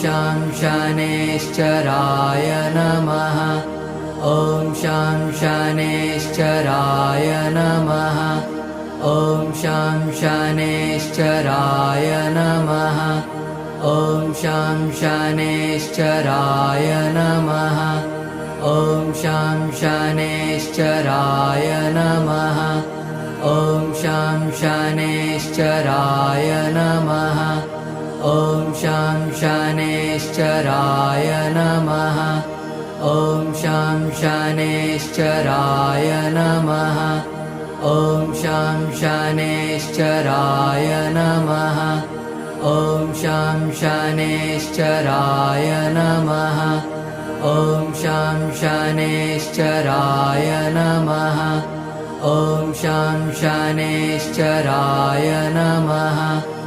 शं शनैश्चराय नमः। ॐ शं शनैश्चराय नमः। ॐ शं शनैश्चराय नमः। ॐ शं शनैश्चराय नमः। ॐ शं शनैश्चराय नमः। ॐ शं शनैश्चराय नमः। ॐ शं शनैश्चराय नमः। ॐ शं शनैश्चराय नमः। ॐ शं शनैश्चराय नमः। ॐ शं शनैश्चराय नमः। ॐ शं शनैश्चराय नमः। ॐ शं शनैश्चराय नमः।